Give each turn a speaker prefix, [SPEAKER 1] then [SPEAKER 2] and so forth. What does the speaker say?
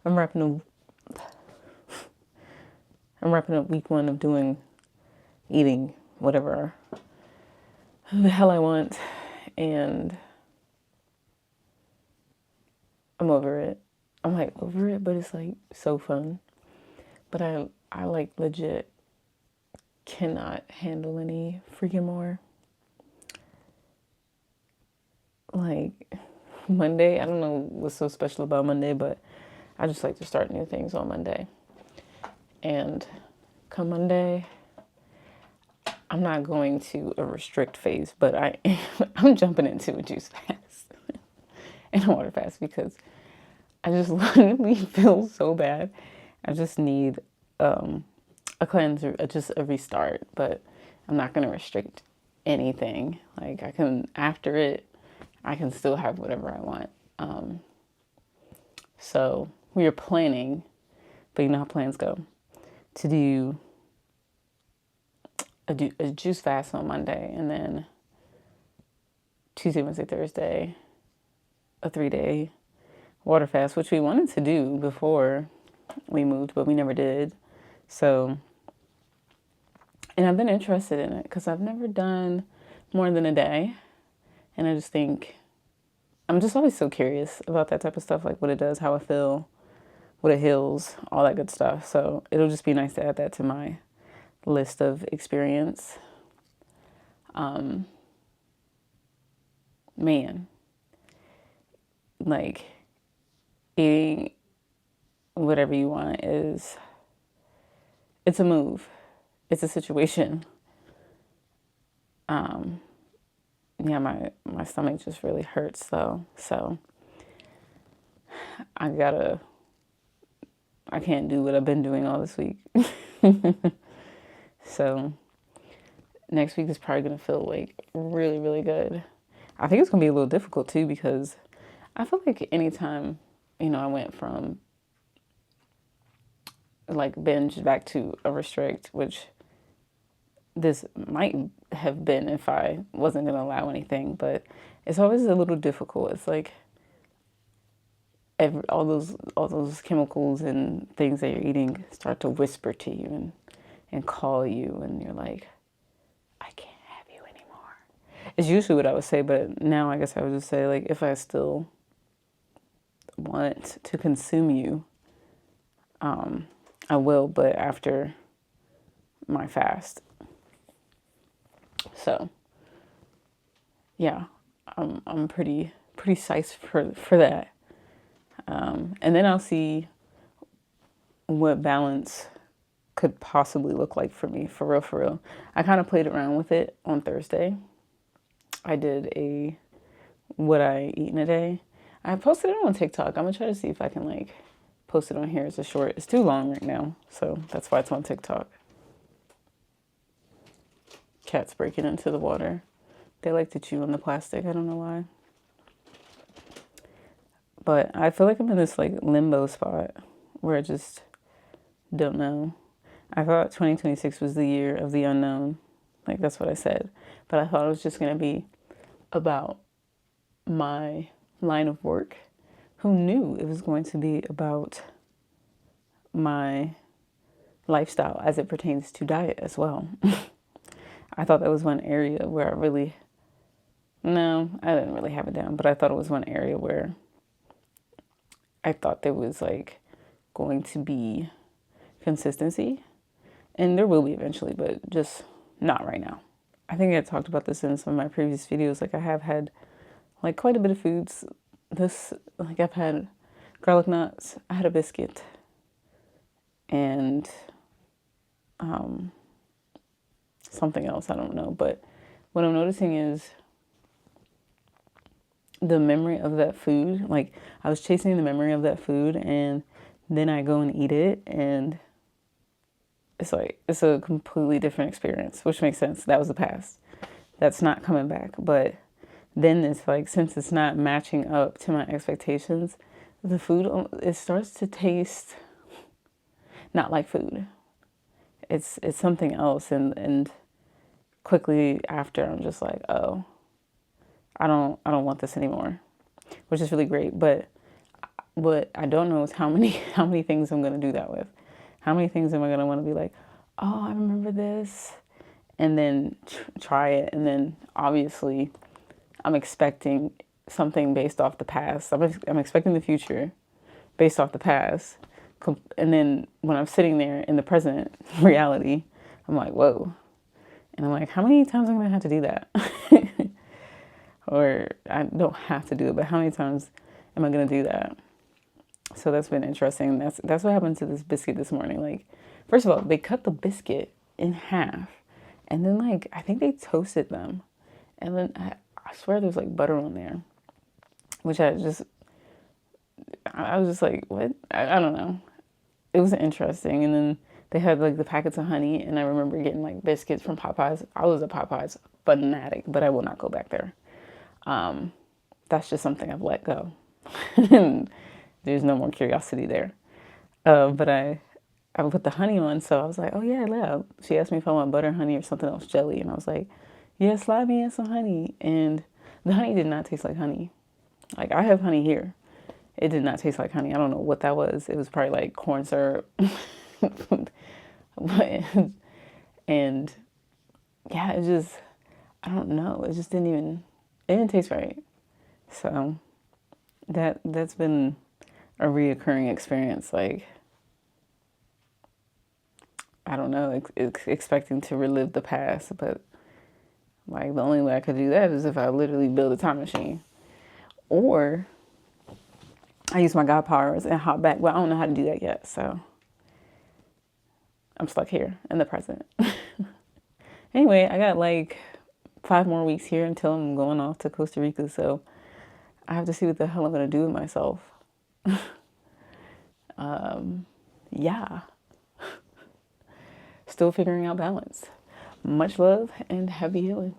[SPEAKER 1] I'm wrapping up I'm wrapping up week 1 of eating whatever the hell I want, and I'm over it. I'm like over it, but it's like so fun. But I like legit cannot handle any freaking more. Like Monday, I don't know what's so special about Monday, but I just like to start new things on Monday. And come Monday, I'm not going to a restrict phase, but I'm jumping into a juice fast and a water fast because I just literally feel so bad. I just need a cleanser, just a restart, but I'm not going to restrict anything. Like after it, I can still have whatever I want. So we are planning, but you know how plans go, to do a juice fast on Monday, and then Tuesday, Wednesday, Thursday, a 3-day water fast, which we wanted to do before we moved, but we never did. So, and I've been interested in it because I've never done more than a day. And I just think, I'm just always so curious about that type of stuff, like what it does, how I feel, what it heals, all that good stuff. So it'll just be nice to add that to my list of experience. Man, like eating whatever you want it's a move. It's a situation. Yeah, my stomach just really hurts though. So I can't do what I've been doing all this week. So next week is probably going to feel like really, really good. I think it's going to be a little difficult too because I feel like anytime, I went from like binge back to a restrict, which this might have been if I wasn't going to allow anything, but it's always a little difficult. It's like all those chemicals and things that you're eating start to whisper to you and call you, and you're like, I can't have you anymore. It's usually what I would say, but now I guess I would just say, like, if I still want to consume you, I will, but after my fast. So yeah, I'm pretty psyched for that. And then I'll see what balance could possibly look like for me, for real, for real. I kind of played around with it on Thursday. I did what I eat in a day. I posted it on TikTok. I'm gonna try to see if I can like post it on here as a short. It's too long right now, so that's why it's on TikTok. Cats breaking into the water. They like to chew on the plastic. I don't know why. But I feel like I'm in this like limbo spot where I just don't know. I thought 2026 was the year of the unknown. Like that's what I said. But I thought it was just going to be about my line of work. Who knew it was going to be about my lifestyle as it pertains to diet as well. I thought that was one area where no, I didn't really have it down, but I thought it was one area where I thought there was like going to be consistency, and there will be eventually, but just not right now. I think I talked about this in some of my previous videos. Like I have had like quite a bit of foods. Like I've had garlic nuts, I had a biscuit, and something else, I don't know. But what I'm noticing is the memory of that food. Like I was chasing the memory of that food, and then I go and eat it, and it's like it's a completely different experience, which makes sense. That was the past. That's not coming back. But then it's like, since it's not matching up to my expectations, the food, it starts to taste not like food. It's something else, and quickly after I'm just like, I don't want this anymore, which is really great. But what I don't know is how many how many things I'm gonna do that with. How many things am I gonna want to be like, oh, I remember this, and then try it, and then obviously I'm expecting something based off the past. I'm expecting the future based off the past, and then when I'm sitting there in the present reality, I'm like, whoa, and I'm like, how many times am I gonna have to do that? Or I don't have to do it, but how many times am I gonna do that? So that's been interesting. That's what happened to this biscuit this morning. Like, first of all, they cut the biscuit in half, and then like I think they toasted them, and then I swear there's like butter on there, which I was just like, what? I don't know. It was interesting, and then they had like the packets of honey, and I remember getting like biscuits from Popeyes. I was a Popeyes fanatic, but I will not go back there. That's just something I've let go. There's no more curiosity there. But I put the honey on, so I was like, oh yeah, love. She asked me if I want butter, honey, or something else, jelly, and I was like, yeah, slide me in some honey. And the honey did not taste like honey. Like, I have honey here. It did not taste like honey. I don't know what that was. It was probably like corn syrup. And yeah, I don't know. It just it didn't taste right. So that's been a reoccurring experience. Like, I don't know, expecting to relive the past, but like the only way I could do that is if I literally build a time machine, or I use my God powers and hop back. But I don't know how to do that yet, so I'm stuck here in the present. Anyway, I got like 5 more weeks here until I'm going off to Costa Rica, so I have to see what the hell I'm gonna do with myself. Yeah. Still figuring out balance. Much love and happy healing.